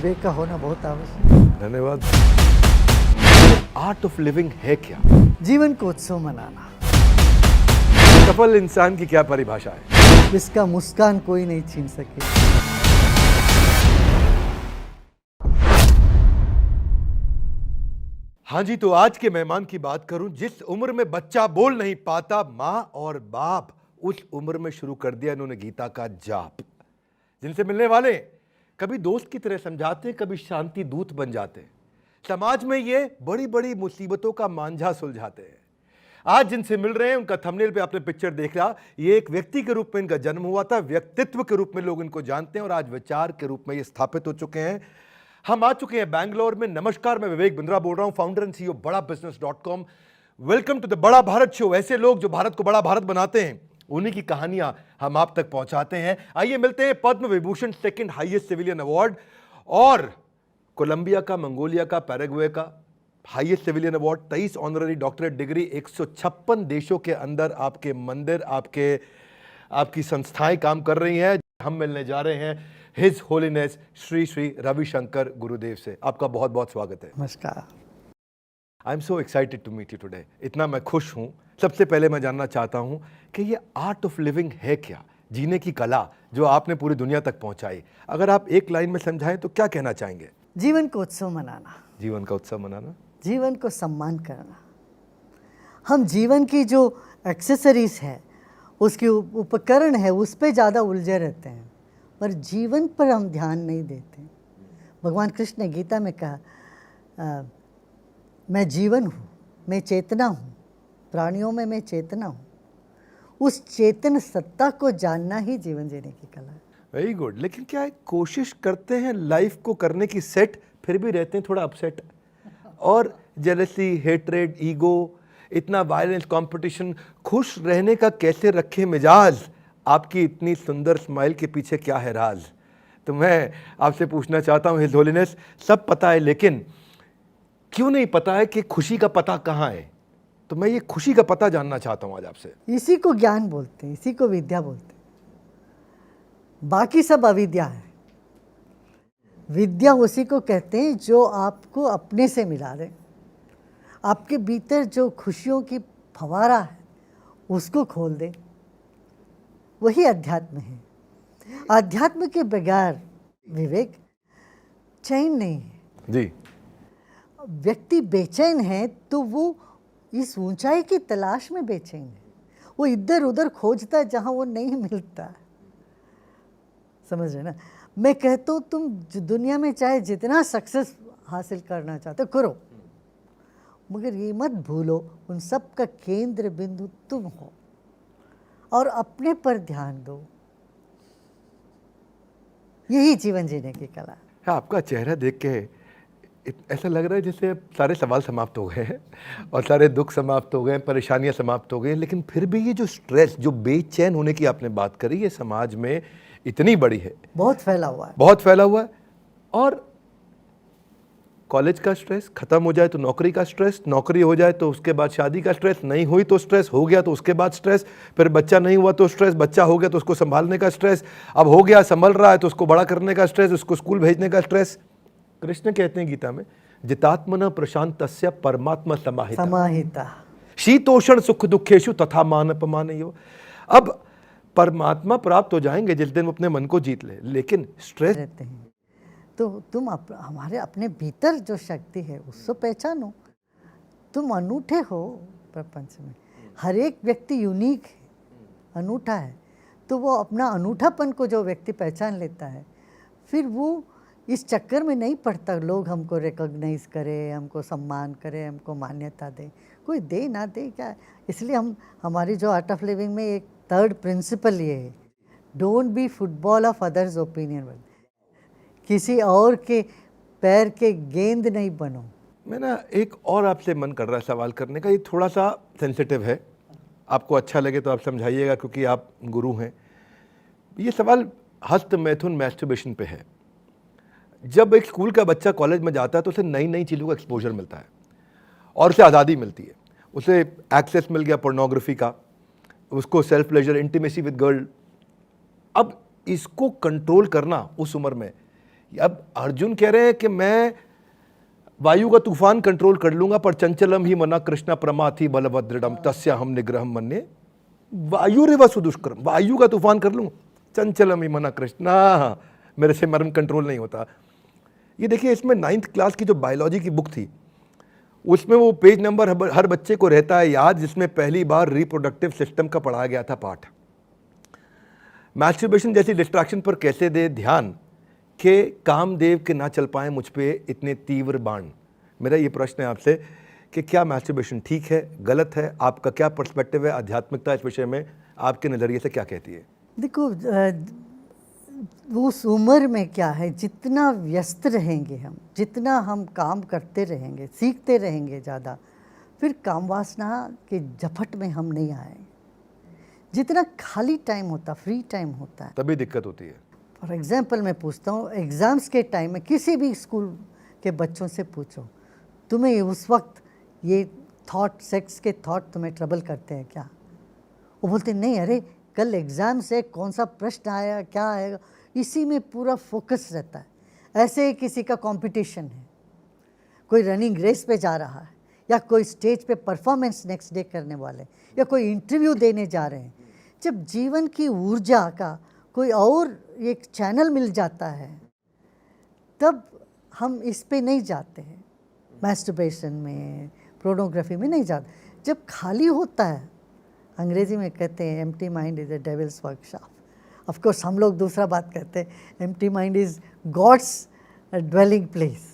विवेक का होना बहुत आवश्यक है। धन्यवाद। आर्ट ऑफ लिविंग है क्या? जीवन को उत्सव मनाना, सफल इंसान की क्या परिभाषा है? जिसका मुस्कान कोई नहीं छीन सके। हाँ जी, तो आज के मेहमान की बात करूं, जिस उम्र में बच्चा बोल नहीं पाता, माँ और बाप उस उम्र में शुरू कर दिया इन्होंने गीता का जाप। जिनसे मिलने वाले कभी दोस्त की तरह समझाते, कभी शांति दूत बन जाते, समाज में ये बड़ी बड़ी मुसीबतों का मांझा सुलझाते हैं। आज जिनसे मिल रहे हैं उनका थंबनेल पे आपने पिक्चर देख लिया। ये एक व्यक्ति के रूप में इनका जन्म हुआ था, व्यक्तित्व के रूप में लोग इनको जानते हैं और आज विचार के रूप में ये स्थापित हो चुके हैं। हम आ चुके हैं बैंगलोर में। नमस्कार, मैं विवेक बिंद्रा बोल रहा हूं, फाउंडर एंड सीईओ बड़ा बिजनेस.com। वेलकम टू द बड़ा भारत शो। ऐसे लोग जो भारत को बड़ा भारत बनाते हैं, उन्हीं की कहानियां हम आप तक पहुंचाते हैं। आइए मिलते हैं Padma Vibhushan, second highest civilian award, और कोलंबिया का, मंगोलिया का, पैराग्वे का highest civilian award, 23 honorary doctorate degree, 156 देशों के अंदर आपके मंदिर, आपकी संस्थाएं काम कर रही हैं। हम मिलने जा रहे हैं हिज होलीनेस श्री श्री रविशंकर गुरुदेव से। आपका बहुत बहुत स्वागत है। नमस्कार। I am so excited to meet you today. इतना मैं खुश हूं। सबसे पहले मैं जानना चाहता हूं कि ये आर्ट ऑफ लिविंग है क्या, जीने की कला जो आपने पूरी दुनिया तक पहुंचाई। अगर आप एक लाइन में समझाएं तो क्या कहना चाहेंगे? जीवन को उत्सव मनाना, जीवन का उत्सव मनाना, जीवन को सम्मान करना। हम जीवन की जो एक्सेसरीज है, उसकी उपकरण है, उस पर ज़्यादा उलझे रहते हैं, पर जीवन पर हम ध्यान नहीं देते। भगवान कृष्ण ने गीता में कहा, मैं जीवन हूँ, मैं चेतना हूँ, प्राणियों में मैं चेतना हूँ। उस चेतन सत्ता को जानना ही जीवन जीने की कला है। Very good. लेकिन क्या कोशिश करते हैं लाइफ को करने की सेट, फिर भी रहते हैं थोड़ा अपसेट, और जेलसी, हेट्रेड, ईगो, इतना वायलेंस, कंपटीशन। खुश रहने का कैसे रखे मिजाज? आपकी इतनी सुंदर स्माइल के पीछे क्या है राज? तो मैं आपसे पूछना चाहता हूँ, हिज होलीनेस, सब पता है लेकिन क्यों नहीं पता है कि खुशी का पता कहाँ है? तो मैं ये खुशी का पता जानना चाहता हूँ आज आपसे। इसी को ज्ञान बोलते हैं, इसी को विद्या बोलते हैं। बाकी सब अविद्या है। विद्या उसी को कहते हैं जो आपको अपने से मिला दे, आपके भीतर जो खुशियों की फवारा है उसको खोल दे, वही अध्यात्म है। अध्यात्म के बगैर विवेक चैन नहीं है जी। व्यक्ति बेचैन है तो वो इस ऊंचाई की तलाश में बेचैन है। वो इधर उधर खोजता है जहाँ वो नहीं मिलता। समझ रहे ना? मैं कहता हूँ तुम दुनिया में चाहे जितना सक्सेस हासिल करना चाहते हो करो, मगर ये मत भूलो उन सब का केंद्र बिंदु तुम हो, और अपने पर ध्यान दो। यही जीवन जीने की कला है। आपका चेहरा देख के ऐसा लग रहा है जैसे सारे सवाल समाप्त हो गए हैं और सारे दुख समाप्त हो गए, परेशानियां समाप्त हो गई, लेकिन फिर भी ये जो स्ट्रेस, जो बेचैन होने की आपने बात करी, ये समाज में इतनी बड़ी है, बहुत फैला हुआ है, बहुत फैला हुआ है। और कॉलेज का स्ट्रेस खत्म हो जाए तो नौकरी का स्ट्रेस, नौकरी हो जाए तो उसके बाद शादी का स्ट्रेस, नहीं हुई तो स्ट्रेस, हो गया तो उसके बाद स्ट्रेस, फिर बच्चा नहीं हुआ तो स्ट्रेस, बच्चा हो गया तो उसको संभालने का स्ट्रेस, अब हो गया संभल रहा है तो उसको बड़ा करने का स्ट्रेस, उसको स्कूल भेजने का स्ट्रेस। कृष्ण कहते हैं गीता में, जितात्मन प्रशांतस्य परमात्मा समाहिता, शीतोषण सुख दुखेषु तथा मान अपमानयो। अब परमात्मा प्राप्त हो जाएंगे जिस दिन वो अपने मन को जीत ले, लेकिन स्ट्रेस रहते हैं। तो तुम हमारे अपने भीतर जो शक्ति है उसको पहचानो। तुम अनूठे हो प्रपंच में। हर एक व्यक्ति यूनिक है, अनूठा है। तो वो अपना अनूठापन को जो व्यक्ति पहचान लेता है, फिर वो इस चक्कर में नहीं पड़ता लोग हमको रिकॉग्नाइज करें, हमको सम्मान करें, हमको मान्यता दें। कोई दे ना दे क्या, इसलिए हमारी जो आर्ट ऑफ लिविंग में एक थर्ड प्रिंसिपल ये है, don't be football of others opinion. किसी और के पैर के गेंद नहीं बनो। मैं ना एक और आपसे मन कर रहा है सवाल करने का, ये थोड़ा सा सेंसिटिव है, आपको अच्छा लगे तो आप समझाइएगा क्योंकि आप गुरु हैं। ये सवाल हस्त मैथुन मैस्टरबेशन पे है। जब एक स्कूल का बच्चा कॉलेज में जाता है तो उसे नई नई चीज़ों का एक्सपोजर मिलता है और उसे आज़ादी मिलती है। उसे एक्सेस मिल गया पोर्नोग्राफी का, उसको self pleasure, intimacy with girl. अब इसको कंट्रोल करना उस उम्र में अब अर्जुन कह रहे हैं कि मैं वायु का तूफान कंट्रोल कर लूंगा, पर चंचलम ही मना कृष्ण प्रमाथि बलभद्रडम तस्या हम निग्रहम मन्ये। वायु रेवा सुदुष्करम, वायु का तूफान कर लूं, चंचलम ही मना कृष्ण, मेरे से मर्म कंट्रोल नहीं होता। ये देखिए, इसमें 9th क्लास की जो बायोलॉजी की बुक थी उसमें वो पेज नंबर हर बच्चे को रहता है याद, जिसमें पहली बार रिप्रोडक्टिव सिस्टम का पढ़ाया गया था पाठ। मैस्टरबेशन जैसी डिस्ट्रैक्शन पर कैसे दे ध्यान के कामदेव के ना चल पाए मुझ पे इतने तीव्र बाण। मेरा ये प्रश्न है आपसे कि क्या मैस्टरबेशन ठीक है, गलत है? आपका क्या पर्सपेक्टिव है? आध्यात्मिकता इस विषय में आपके नज़रिए से क्या कहती है? देखो, उस उम्र में क्या है, जितना व्यस्त रहेंगे हम, जितना हम काम करते रहेंगे, सीखते रहेंगे ज़्यादा, फिर काम वासना के झपट में हम नहीं आए। जितना खाली टाइम होता, फ्री टाइम होता है, तभी दिक्कत होती है। फॉर एग्जाम्पल मैं पूछता हूँ, एग्ज़ाम्स के टाइम में किसी भी स्कूल के बच्चों से पूछो, तुम्हें उस वक्त ये थॉट, सेक्स के थॉट तुम्हें ट्रबल करते हैं क्या? वो बोलते नहीं, अरे कल एग्ज़ाम से कौन सा प्रश्न आया, क्या आएगा, इसी में पूरा फोकस रहता है। ऐसे ही किसी का कंपटीशन है, कोई रनिंग रेस पे जा रहा है, या कोई स्टेज पे परफॉर्मेंस नेक्स्ट डे करने वाले, या कोई इंटरव्यू देने जा रहे हैं। जब जीवन की ऊर्जा का कोई और एक चैनल मिल जाता है, तब हम इस पे नहीं जाते हैं, मैस्टरबेशन में, पोर्नोग्राफी में नहीं जाते। जब खाली होता है, अंग्रेजी में कहते हैं empty mind is a devil's workshop. Of course हम लोग दूसरा बात कहते हैं, empty mind is God's dwelling place.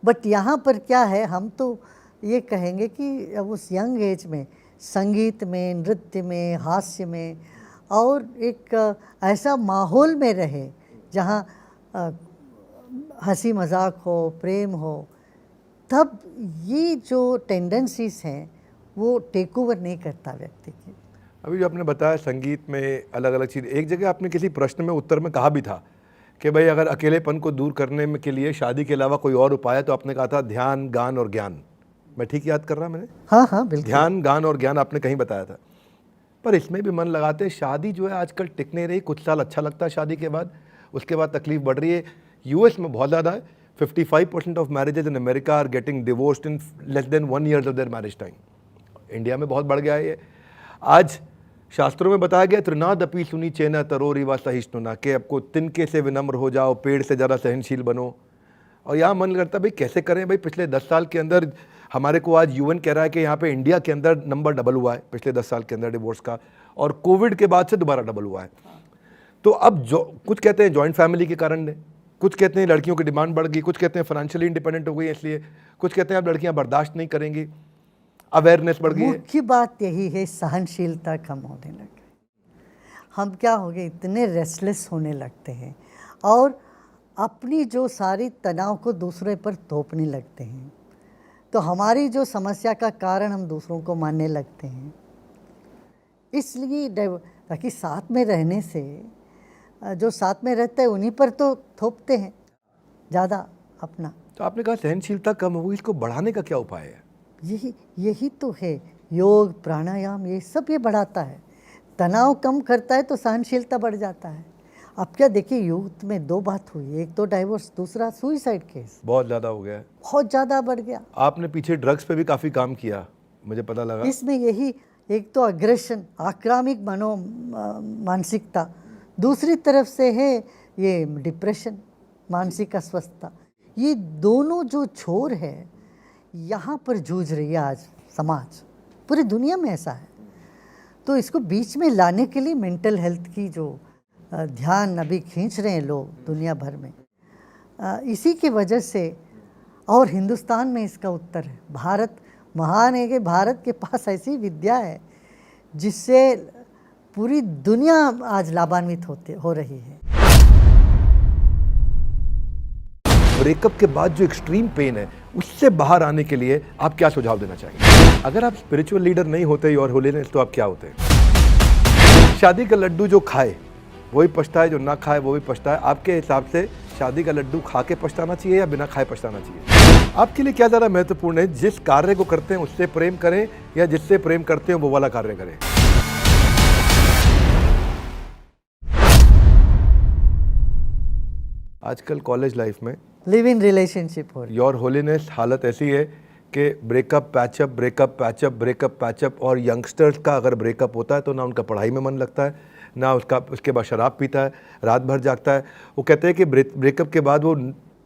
But यहाँ पर क्या है, हम तो ये कहेंगे कि उस यंग एज में संगीत में, नृत्य में, हास्य में, और एक ऐसा माहौल में रहे जहाँ हंसी मजाक हो, प्रेम हो, तब ये जो टेंडेंसीज हैं वो टेक ओवर नहीं करता व्यक्ति की। अभी जो आपने बताया संगीत में अलग अलग चीज़, एक जगह आपने किसी प्रश्न में उत्तर में कहा भी था कि भाई अगर अकेलेपन को दूर करने में के लिए शादी के अलावा कोई और उपाय है, तो आपने कहा था ध्यान, गान और ज्ञान। मैं ठीक याद कर रहा मैंने? हाँ हाँ बिल्कुल। ध्यान, गान और ज्ञान आपने कहीं बताया था। पर इसमें भी मन लगाते, शादी जो है आजकल टिक नहीं रही। कुछ साल अच्छा लगता है शादी के बाद, उसके बाद तकलीफ बढ़ रही है। यूएस में बहुत ज़्यादा है, 55% of marriages in America are getting divorced in less than 1 year of their marriage time. India में बहुत बढ़ गया है ये। आज शास्त्रों में बताया गया, त्रिनादपि सुनी चेना तरोरी व सहिष्णुना, के आपको तिनके से विनम्र हो जाओ, पेड़ से ज़्यादा सहनशील बनो। और यहाँ मन करता भाई कैसे करें भाई, पिछले 10 साल के अंदर हमारे को आज यूएन कह रहा है कि यहाँ पे इंडिया के अंदर नंबर डबल हुआ है पिछले 10 साल के अंदर डिवोर्स का, और कोविड के बाद से दोबारा डबल हुआ है। तो अब जो कुछ कहते हैं जॉइंट फैमिली के कारण है, कुछ कहते हैं लड़कियों की डिमांड बढ़ गई, कुछ कहते हैं फाइनेंशियली इंडिपेंडेंट हो गई इसलिए, कुछ कहते हैं अब लड़कियां बर्दाश्त नहीं करेंगी, अवेयरनेस बढ़ गई है। मुख्य बात यही है, सहनशीलता कम होने लग गई। हम क्या हो गए, इतने रेस्टलेस होने लगते हैं और अपनी जो सारी तनाव को दूसरे पर थोपने लगते हैं। तो हमारी जो समस्या का कारण हम दूसरों को मानने लगते हैं। इसलिए ताकि साथ में रहने से जो साथ में रहते हैं उन्हीं पर तो थोपते हैं ज़्यादा अपना। तो आपने कहा सहनशीलता कम हो गई, इसको बढ़ाने का क्या उपाय है? यही तो है, योग, प्राणायाम, ये सब ये बढ़ाता है। तनाव कम करता है तो सहनशीलता बढ़ जाता है। अब क्या देखिए, यूथ में 2 बात हुई, एक तो डाइवोर्स, दूसरा सुइसाइड केस बहुत ज़्यादा हो गया है, बहुत ज़्यादा बढ़ गया। आपने पीछे ड्रग्स पे भी काफ़ी काम किया, मुझे पता लगा। इसमें यही, एक तो अग्रेशन, आक्रामक मानसिकता, दूसरी तरफ से है ये डिप्रेशन, मानसिक अस्वस्थता। ये दोनों जो छोर है यहाँ पर जूझ रही है आज समाज, पूरी दुनिया में ऐसा है। तो इसको बीच में लाने के लिए मेंटल हेल्थ की जो ध्यान अभी खींच रहे हैं लोग दुनिया भर में, इसी की वजह से, और हिंदुस्तान में इसका उत्तर है। भारत महान है कि भारत के पास ऐसी विद्या है जिससे पूरी दुनिया आज लाभान्वित हो रही है। ब्रेकअप के बाद जो एक्सट्रीम पेन है उससे बाहर आने के लिए आप क्या सुझाव देना चाहेंगे? अगर आप स्पिरिचुअल लीडर नहीं होते और होलीनेस, तो आप क्या होते हैं? शादी का लड्डू जो खाए वही पछताए, जो ना खाए वो भी पछताए। आपके हिसाब से शादी का लड्डू खा के पछताना चाहिए या बिना खाए पछताना चाहिए? आपके लिए क्या ज़्यादा महत्वपूर्ण है, जिस कार्य को करते हैं उससे प्रेम करें या जिससे प्रेम करते हैं वो वाला कार्य करें? आजकल कॉलेज लाइफ में लिव इन रिलेशनशिप हो रही योर होलीनेस हालत ऐसी है कि breakup patchup, breakup patchup, breakup patchup, और यंगस्टर्स का अगर ब्रेकअप होता है तो ना उनका पढ़ाई में मन लगता है, ना उसके बाद शराब पीता है, रात भर जागता है। वो कहते हैं कि ब्रेकअप के बाद वो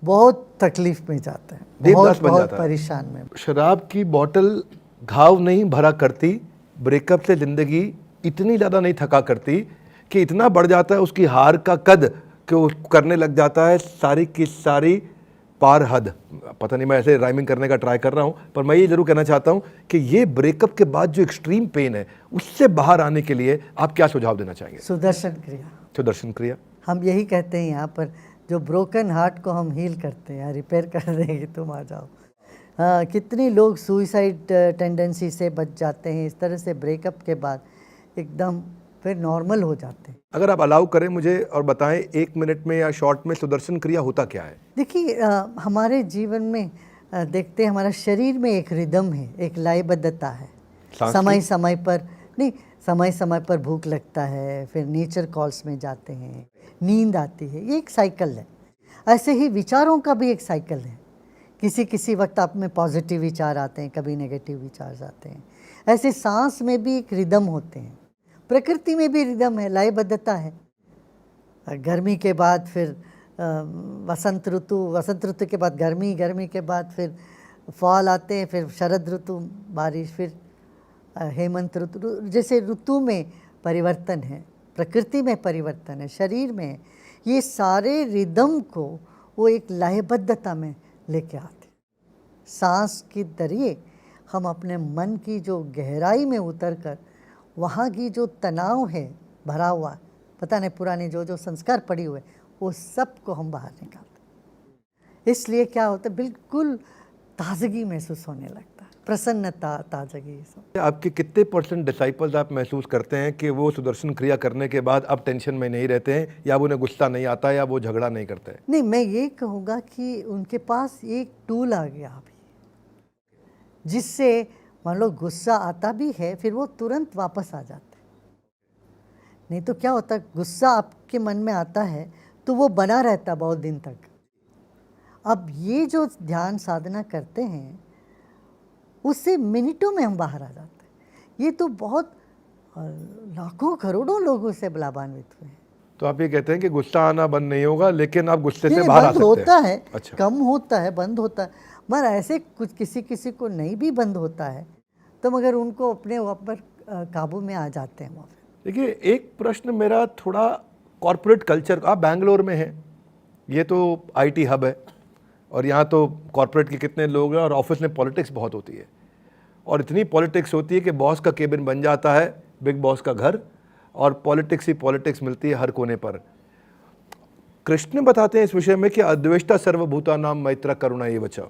बहुत तकलीफ में जाते हैं, देवदास बन बहुत जाता है। परेशान में। शराब की बोतल घाव नहीं भरा करती, ब्रेकअप से ज़िंदगी इतनी ज़्यादा नहीं थका करती कि इतना बढ़ जाता है उसकी हार का कद कि वो करने लग जाता है सारी की सारी पार हद। पता नहीं मैं ऐसे राइमिंग करने का ट्राई कर रहा हूँ, पर मैं ये ज़रूर कहना चाहता हूँ कि ये ब्रेकअप के बाद जो एक्सट्रीम पेन है उससे बाहर आने के लिए आप क्या सुझाव देना चाहेंगे? सुदर्शन क्रिया, सुदर्शन क्रिया। हम यही कहते हैं यहाँ पर, जो ब्रोकन हार्ट को हम हील करते हैं, रिपेयर कर देंगे, तुम आ जाओ। हाँ, कितने लोग सुइसाइड टेंडेंसी से बच जाते हैं इस तरह से ब्रेकअप के बाद, एकदम फिर नॉर्मल हो जाते हैं। अगर आप अलाउ करें मुझे और बताएं 1 मिनट में या शॉर्ट में सुदर्शन क्रिया होता क्या है? देखिए, हमारे जीवन में देखते हैं हमारा शरीर में एक रिदम है, एक लयबद्धता है। सांस समय की? समय पर नहीं, समय समय पर भूख लगता है, फिर नेचर कॉल्स में जाते हैं, नींद आती है, ये एक साइकिल है। ऐसे ही विचारों का भी एक साइकिल है। किसी किसी वक्त आप में पॉजिटिव विचार आते हैं, कभी नेगेटिव विचार आते हैं। ऐसे सांस में भी एक रिदम होते हैं, प्रकृति में भी रिदम है, लयबद्धता है। गर्मी के बाद फिर वसंत ऋतु, वसंत ऋतु के बाद गर्मी, गर्मी के बाद फिर फॉल आते हैं, फिर शरद ऋतु बारिश, फिर हेमंत ऋतु। जैसे ऋतु में परिवर्तन है, प्रकृति में परिवर्तन है, शरीर में है। ये सारे रिदम को वो एक लयबद्धता में लेके आते। सांस के जरिए हम अपने मन की जो गहराई में उतर कर वहाँ की जो तनाव है भरा हुआ, पता नहीं पुराने जो संस्कार पड़े हुए, वो सब को हम बाहर निकालते। इसलिए क्या होता है, बिल्कुल ताजगी महसूस होने लगता है, प्रसन्नता, ताजगी सब। आपके कितने % डिसाइपल्स आप महसूस करते हैं कि वो सुदर्शन क्रिया करने के बाद अब टेंशन में नहीं रहते हैं, या उन्हें गुस्सा नहीं आता, या वो झगड़ा नहीं करते हैं? नहीं, मैं ये कहूँगा कि उनके पास एक टूल आ गया अभी, जिससे मान लो गुस्सा आता भी है, फिर वो तुरंत वापस आ जाता है। नहीं तो क्या होता है, गुस्सा आपके मन में आता है तो वो बना रहता है बहुत दिन तक। अब ये जो ध्यान साधना करते हैं उससे मिनटों में हम बाहर आ जाते हैं। ये तो बहुत लाखों करोड़ों लोगों से लाभान्वित हुए हैं। तो आप ये कहते हैं कि गुस्सा आना बंद नहीं होगा, लेकिन आप गुस्से से नहीं, बाहर आ बंद सकते होता हैं। है, अच्छा। कम होता है, बंद होता है, मगर ऐसे कुछ किसी को नहीं भी बंद होता है तो मगर उनको अपने ऊपर काबू में आ जाते हैं वहाँ। देखिए, एक प्रश्न मेरा थोड़ा कॉर्पोरेट कल्चर, आप बैंगलोर में हैं, ये तो आईटी हब है, और यहाँ तो कॉर्पोरेट के कितने लोग हैं, और ऑफिस में पॉलिटिक्स बहुत होती है, और इतनी पॉलिटिक्स होती है कि बॉस का केबिन बन जाता है बिग बॉस का घर, और पॉलिटिक्स ही पॉलिटिक्स मिलती है हर कोने पर। कृष्ण बताते हैं इस विषय में कि अद्वेष्टा सर्वभूतानां मैत्र करुणा एव च,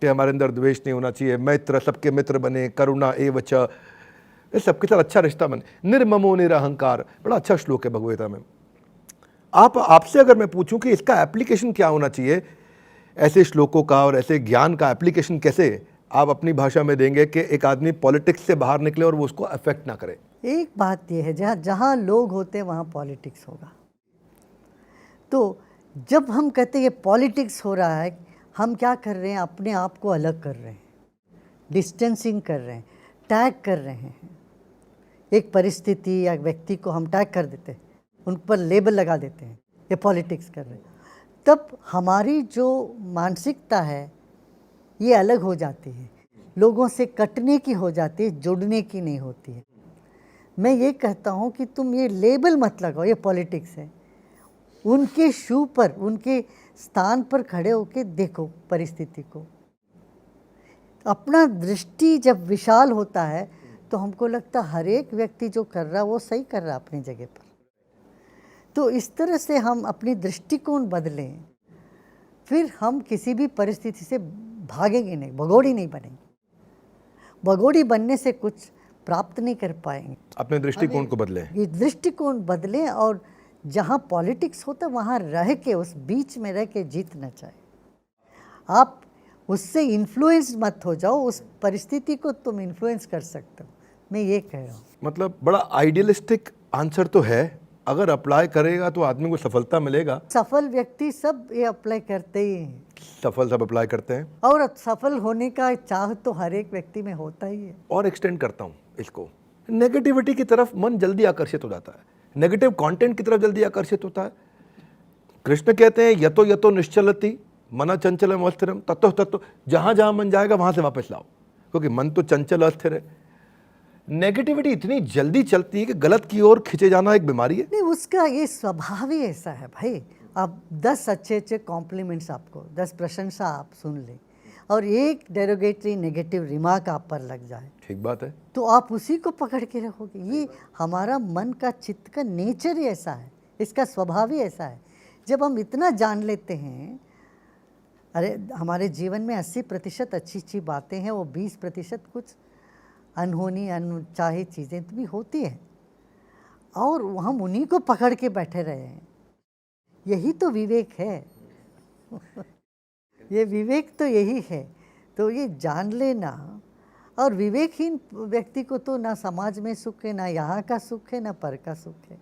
कि हमारे अंदर द्वेष नहीं होना चाहिए, मैत्र, सबके मित्र बने, करुणा एव च, ये सबके साथ अच्छा रिश्ता बने, निर्ममो निरहंकार। बड़ा अच्छा श्लोक है भगवद्गीता में। आपसे अगर मैं पूछूं कि इसका एप्लीकेशन क्या होना चाहिए, ऐसे श्लोकों का और ऐसे ज्ञान का एप्लीकेशन कैसे आप अपनी भाषा में देंगे कि एक आदमी पॉलिटिक्स से बाहर निकले और वो उसको अफेक्ट ना करे? एक बात यह है, जहाँ लोग होते हैं वहाँ पॉलिटिक्स होगा। तो जब हम कहते हैं ये पॉलिटिक्स हो रहा है, हम क्या कर रहे हैं, अपने आप को अलग कर रहे हैं, डिस्टेंसिंग कर रहे हैं, टैग कर रहे हैं। एक परिस्थिति या व्यक्ति को हम टैग कर देते हैं, उन पर लेबल लगा देते हैं, ये पॉलिटिक्स कर रहे हैं। तब हमारी जो मानसिकता है ये अलग हो जाती है, लोगों से कटने की हो जाती है, जुड़ने की नहीं होती है। मैं ये कहता हूँ कि तुम ये लेबल मत लगाओ, ये पॉलिटिक्स है। उनके शू पर, उनके स्थान पर खड़े होकर देखो परिस्थिति को। अपना दृष्टि जब विशाल होता है तो हमको लगता है हर एक व्यक्ति जो कर रहा है वो सही कर रहा है अपनी जगह पर। तो इस तरह से हम अपनी दृष्टिकोण बदलें, फिर हम किसी भी परिस्थिति से भागेंगे नहीं, भगोड़ी नहीं बनेंगे। भगोड़ी बनने से कुछ प्राप्त नहीं कर पाएंगे। अपने दृष्टिकोण को बदलें, ये दृष्टिकोण बदलें, और जहाँ पॉलिटिक्स होता है वहाँ रह के, उस बीच में रह के जीतना चाहिए। आप उससे इन्फ्लुएंस मत हो जाओ, उस परिस्थिति को तुम इन्फ्लुएंस कर सकते हो, मैं ये कह रहा हूँ। मतलब बड़ा आइडियलिस्टिक आंसर तो है, अगर अप्लाई करेगा तो आदमी को सफलता मिलेगा। सफल व्यक्ति सब ये अप्लाई करते ही हैं, सफल सब अप्लाई करते हैं। और सफल होने का चाह तो हर एक व्यक्ति में होता ही है। और एक्सटेंड करता हूँ इसको, नेगेटिविटी की तरफ मन जल्दी आकर्षित हो जाता है, नेगेटिव कंटेंट की तरफ जल्दी आकर्षित होता है। कृष्ण कहते हैं यतो यतो निश्चलति मना चंचलम अस्थिरम ततो ततो, जहां जहां मन जाएगा वहां से वापस लाओ, क्योंकि मन तो चंचल अस्थिर है। नेगेटिविटी इतनी जल्दी चलती है कि गलत की ओर खींचे जाना एक बीमारी है। नहीं, उसका ये स्वभाव ही ऐसा है भाई। आप 10 अच्छे अच्छे कॉम्प्लीमेंट्स, आपको 10 प्रशंसा आप सुन लें और एक डेरोगेटरी नेगेटिव रिमार्क आप पर लग जाए, ठीक बात है, तो आप उसी को पकड़ के रखोगे। ये हमारा मन का, चित्त का नेचर ही ऐसा है, इसका स्वभाव ही ऐसा है। जब हम इतना जान लेते हैं, अरे हमारे जीवन में 80% अच्छी अच्छी बातें हैं, वो 20% कुछ अनहोनी अनचाही चीज़ें भी होती हैं, और हम उन्हीं को पकड़ के बैठे रहे हैं। यही तो विवेक है। ये विवेक तो यही है। तो ये जान लेना, और विवेकहीन व्यक्ति को तो ना समाज में सुख है, ना यहाँ का सुख है, ना पर का सुख है।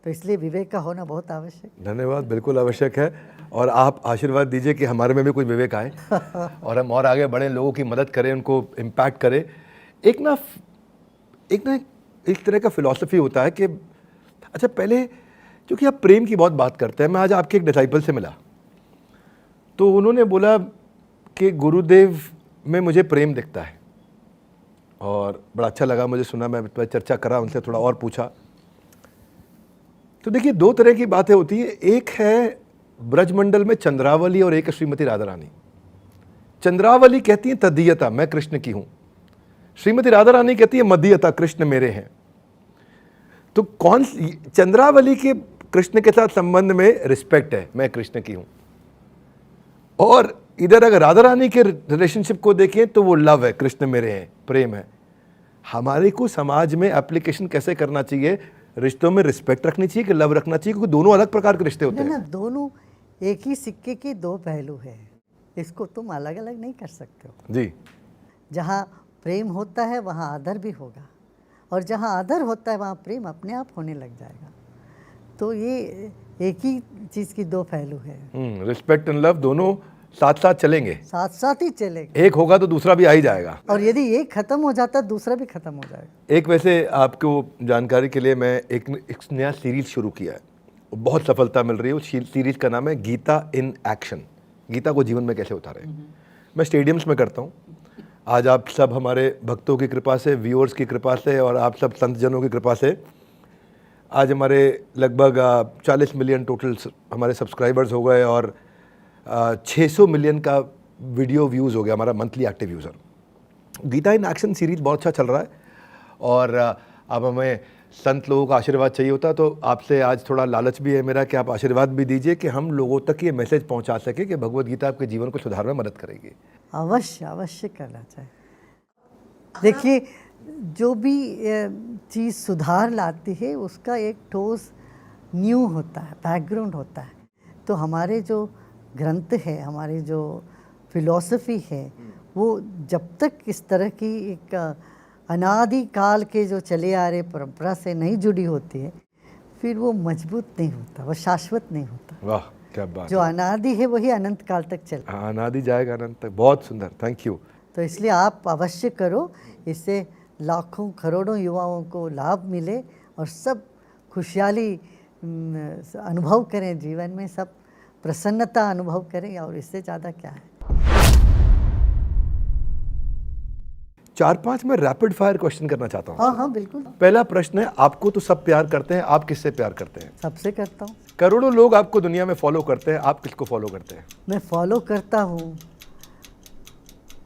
तो इसलिए विवेक का होना बहुत आवश्यक है। धन्यवाद, बिल्कुल आवश्यक है। और आप आशीर्वाद दीजिए कि हमारे में भी कुछ विवेक आए और हम और आगे बढ़े, लोगों की मदद करें, उनको इम्पैक्ट करें। एक ना इस तरह का फिलॉसफी होता है कि अच्छा, पहले क्योंकि आप प्रेम की बहुत बात करते हैं, मैं आज आपके एक डिसाइपल से मिला, तो उन्होंने बोला कि गुरुदेव में मुझे प्रेम दिखता है, और बड़ा अच्छा लगा मुझे, सुना, मैं चर्चा करा उनसे, थोड़ा और पूछा। तो देखिए, 2 तरह की बातें होती हैं। एक है ब्रजमंडल में चंद्रावली और एक है श्रीमती राधा रानी। चंद्रावली कहती है तदीयता, मैं कृष्ण की हूं। श्रीमती राधा रानी कहती है मदीयता, कृष्ण मेरे हैं। तो कौन, चंद्रावली के कृष्ण के साथ संबंध में रिस्पेक्ट है, मैं कृष्ण की हूं, और इधर अगर राधा रानी के रिलेशनशिप को देखें तो वो लव है, कृष्ण मेरे हैं, प्रेम है। हमारे को समाज में एप्लीकेशन कैसे करना चाहिए? रिश्तों में रिस्पेक्ट रखनी चाहिए कि लव रखना चाहिए? क्योंकि दोनों अलग प्रकार के रिश्ते होते ना, हैं। दोनों एक ही सिक्के के 2 पहलू है, इसको तुम अलग अलग नहीं कर सकते हो। जी, जहाँ प्रेम होता है वहाँ आदर भी होगा, और जहाँ आदर होता है वहाँ प्रेम अपने आप होने लग जाएगा। तो ये एक ही चीज़ की 2 पहलू है, रिस्पेक्ट एंड लव दोनों साथ साथ चलेंगे, साथ साथ ही चलेगा। एक होगा तो दूसरा भी आ ही जाएगा। और यदि एक खत्म हो जाता है, दूसरा भी खत्म हो जाएगा। एक, वैसे आपको जानकारी के लिए, मैं एक नया सीरीज शुरू किया है, बहुत सफलता मिल रही है। उस सीरीज का नाम है गीता इन एक्शन, गीता को जीवन में कैसे उतारें। मैं स्टेडियम्स में करता हूँ। आज आप सब हमारे भक्तों की कृपा से, व्यूअर्स की कृपा से, और आप सब संतजनों की कृपा से आज हमारे लगभग 40 मिलियन टोटल हमारे सब्सक्राइबर्स हो गए, और 600 मिलियन का वीडियो व्यूज़ हो गया हमारा monthly active user. Gita in action series बहुत अच्छा चल रहा है, और अब हमें संत लोगों का आशीर्वाद चाहिए होता, तो आपसे आज थोड़ा लालच भी है मेरा कि आप आशीर्वाद भी दीजिए कि हम लोगों तक ये मैसेज पहुंचा सके कि भगवत गीता आपके जीवन को सुधारने में मदद करेगी। अवश्य अवश्य करना चाहिए। देखिए, जो भी चीज़ सुधार लाती है उसका एक ठोस न्यू होता है, बैकग्राउंड होता है। तो हमारे जो ग्रंथ है, हमारी जो फिलॉसफी है, वो जब तक इस तरह की एक अनादि काल के जो चले आ रहे परंपरा से नहीं जुड़ी होती है, फिर वो मजबूत नहीं होता, वो शाश्वत नहीं होता। वाह, क्या बात। जो अनादि है वही अनंत काल तक चलता है। अनादि जाएगा अनंत तक। बहुत सुंदर, थैंक यू। तो इसलिए आप अवश्य करो, इससे लाखों करोड़ों युवाओं को लाभ मिले, और सब खुशहाली अनुभव करें जीवन में, सब प्रसन्नता अनुभव करें, और इससे ज़्यादा क्या है। 4-5 मैं रैपिड फायर क्वेश्चन करना चाहता हूँ। हाँ हाँ बिल्कुल। पहला प्रश्न है, आपको तो सब प्यार करते हैं, आप किससे प्यार करते हैं? सबसे करता हूँ। करोड़ों लोग आपको दुनिया में फॉलो करते हैं, आप किसको फॉलो करते हैं? मैं फॉलो करता हूँ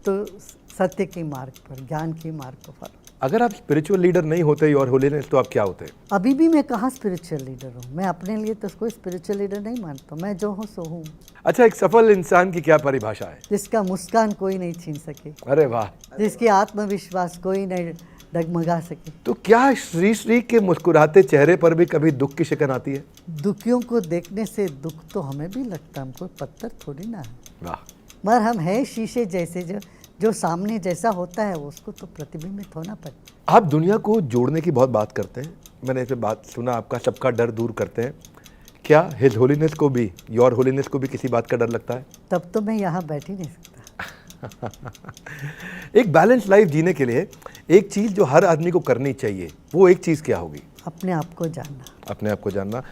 तो सत्य की मार्ग पर, ज्ञान की मार्ग को फॉलो। अगर आप स्पिरिचुअल लीडर नहीं होते और होलीनेस, तो आप क्या होते हैं? अभी भी मैं कहाँ स्पिरिचुअल लीडर हूँ। मैं अपने लिए तो कोई स्पिरिचुअल लीडर नहीं मानता, मैं जो हूँ सो हूँ। अच्छा, एक सफल इंसान की क्या परिभाषा है? जिसका मुस्कान कोई नहीं छीन सके, अरे वाह। जिसकी आत्मविश्वास कोई नहीं डगमगा सके। तो क्या श्री श्री के मुस्कुराते चेहरे पर भी कभी दुख की शिकन आती है? दुखियों को देखने से दुख तो हमें भी लगता, हमको पत्थर थोड़ी ना है। वाह। मगर हम है शीशे जैसे, जो सामने जैसा होता है उसको तो प्रतिबिंबित होना पड़ता है। आप दुनिया को जोड़ने की बहुत बात करते हैं, मैंने इसे बात सुना आपका, सबका डर दूर करते हैं। क्या हिज होलीनेस को भी, योर होलीनेस को भी किसी बात का डर लगता है? तब तो मैं यहाँ बैठ ही नहीं सकता। एक बैलेंस लाइफ जीने के लिए एक चीज़ जो हर आदमी को करनी चाहिए, वो एक चीज़ क्या होगी? अपने आप को जानना। अपने आप को जानना।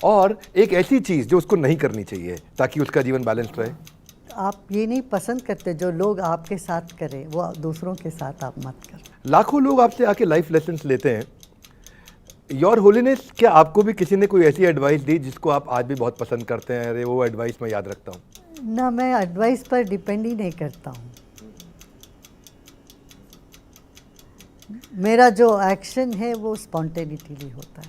और एक ऐसी चीज़ जो उसको नहीं करनी चाहिए ताकि उसका जीवन बैलेंस्ड रहे। आप ये नहीं पसंद करते जो लोग आपके साथ करें वो दूसरों के साथ आप मत करो। लाखों लोग आपसे आके लाइफ लेसन्स लेते हैं। योर होलीनेस, क्या आपको भी किसी ने कोई ऐसी एडवाइस दी जिसको आप आज भी बहुत पसंद करते हैं? अरे वो एडवाइस मैं याद रखता हूँ। ना, मैं एडवाइस पर डिपेंड ही नहीं करता हूँ। मेरा जो एक्शन है वो स्पॉन्टेनिटीली होता है।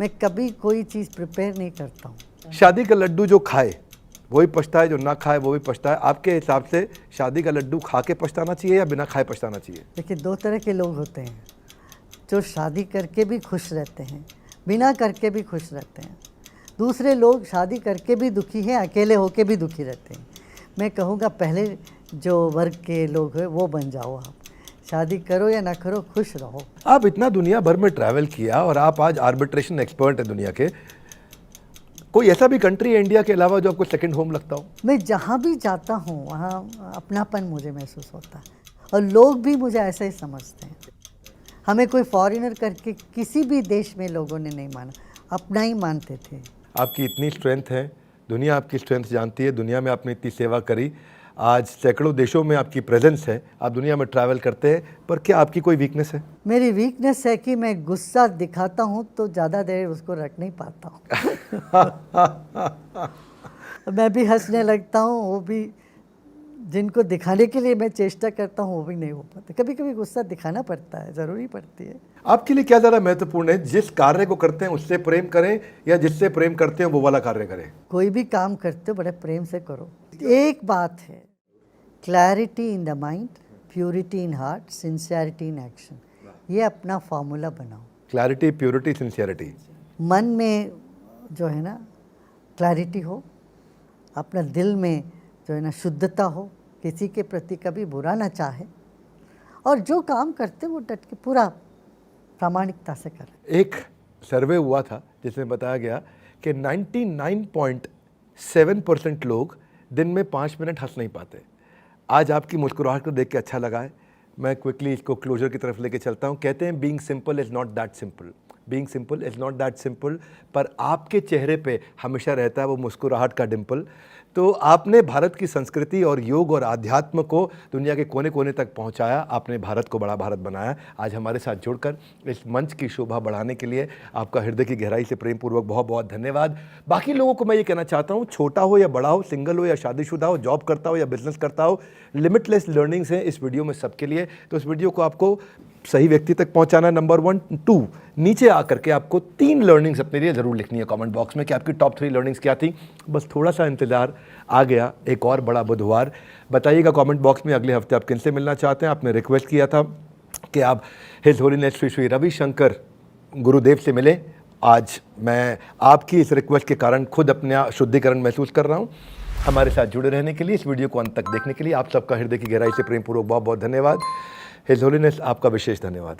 मैं कभी कोई चीज़ प्रिपेयर नहीं करता हूँ। शादी का लड्डू जो खाए वही पछताए, जो ना खाए वो भी पछताए। आपके हिसाब से शादी का लड्डू खा के पछताना चाहिए या बिना खाए पछताना चाहिए? देखिए, दो तरह के लोग होते हैं, जो शादी करके भी खुश रहते हैं, बिना करके भी खुश रहते हैं। दूसरे लोग शादी करके भी दुखी हैं, अकेले होके भी दुखी रहते हैं। मैं कहूँगा पहले जो वर्ग के लोग हैं वो बन जाओ आप। शादी करो या ना करो, खुश रहो। आप इतना दुनिया भर में ट्रैवल किया और आप आज आर्बिट्रेशन एक्सपर्ट हैं दुनिया के। कोई ऐसा भी कंट्री है इंडिया के अलावा जो आपको सेकंड होम लगता हो? मैं जहाँ भी जाता हूँ वहाँ अपनापन मुझे महसूस होता है और लोग भी मुझे ऐसे ही समझते हैं। हमें कोई फॉरेनर करके किसी भी देश में लोगों ने नहीं माना, अपना ही मानते थे। आपकी इतनी स्ट्रेंथ है, दुनिया आपकी स्ट्रेंथ जानती है। दुनिया में आपने इतनी सेवा करी, आज सैकड़ों देशों में आपकी प्रेजेंस है, आप दुनिया में ट्रैवल करते हैं। पर क्या आपकी कोई वीकनेस है? मेरी वीकनेस है कि मैं गुस्सा दिखाता हूँ तो ज़्यादा देर उसको रख नहीं पाता हूँ। मैं भी हंसने लगता हूँ, वो भी जिनको दिखाने के लिए मैं चेष्टा करता हूँ वो भी नहीं हो पाता। कभी कभी गुस्सा दिखाना पड़ता है, ज़रूरी पड़ती है। आपके लिए क्या ज़्यादा महत्वपूर्ण है, जिस कार्य को करते हैं उससे प्रेम करें या जिससे प्रेम करते हैं वो वाला कार्य करें? कोई भी काम करते हो बड़े प्रेम से करो। एक बात है, clarity in the mind, purity in heart, sincerity in action. ये अपना फॉर्मूला बनाओ। Clarity, purity, sincerity. मन में जो है ना क्लैरिटी हो, अपना दिल में जो है ना शुद्धता हो, किसी के प्रति कभी बुरा ना चाहे, और जो काम करते वो डट के पूरा प्रामाणिकता से करें। एक सर्वे हुआ था जिसमें बताया गया कि 99.7% लोग दिन में 5 मिनट हंस नहीं पाते। आज आपकी मुस्कुराहट को देख के अच्छा लगा है। मैं क्विकली इसको क्लोजर की तरफ लेके चलता हूँ। कहते हैं being simple is not that simple, being simple is not that simple, पर आपके चेहरे पे हमेशा रहता है वो मुस्कुराहट का डिम्पल। तो आपने भारत की संस्कृति और योग और आध्यात्म को दुनिया के कोने कोने तक पहुंचाया। आपने भारत को बड़ा भारत बनाया। आज हमारे साथ जुड़कर इस मंच की शोभा बढ़ाने के लिए आपका हृदय की गहराई से प्रेम पूर्वक बहुत बहुत धन्यवाद। बाकी लोगों को मैं ये कहना चाहता हूँ, छोटा हो या बड़ा हो, सिंगल हो या शादीशुदा हो, जॉब करता हो या बिजनेस करता हो, लिमिटलेस लर्निंग्स हैं इस वीडियो में सबके लिए। तो इस वीडियो को आपको सही व्यक्ति तक पहुंचाना, नंबर 1। 2, नीचे आकर के आपको 3 लर्निंग्स अपने लिए ज़रूर लिखनी है कमेंट बॉक्स में कि आपकी टॉप 3 लर्निंग्स क्या थी। बस थोड़ा सा इंतज़ार, आ गया एक और बड़ा बुधवार। बताइएगा कमेंट बॉक्स में अगले हफ्ते आप किनसे मिलना चाहते हैं। आपने रिक्वेस्ट किया था कि आप हिज होलीनेस श्री श्री रविशंकर गुरुदेव से मिलें। आज मैं आपकी इस रिक्वेस्ट के कारण खुद अपना शुद्धिकरण महसूस कर रहा हूँ। हमारे साथ जुड़े रहने के लिए, इस वीडियो को अंत तक देखने के लिए आप सबका हृदय की गहराई से प्रेम पूर्वक बहुत बहुत धन्यवाद। हिज होलीनेस आपका विशेष धन्यवाद।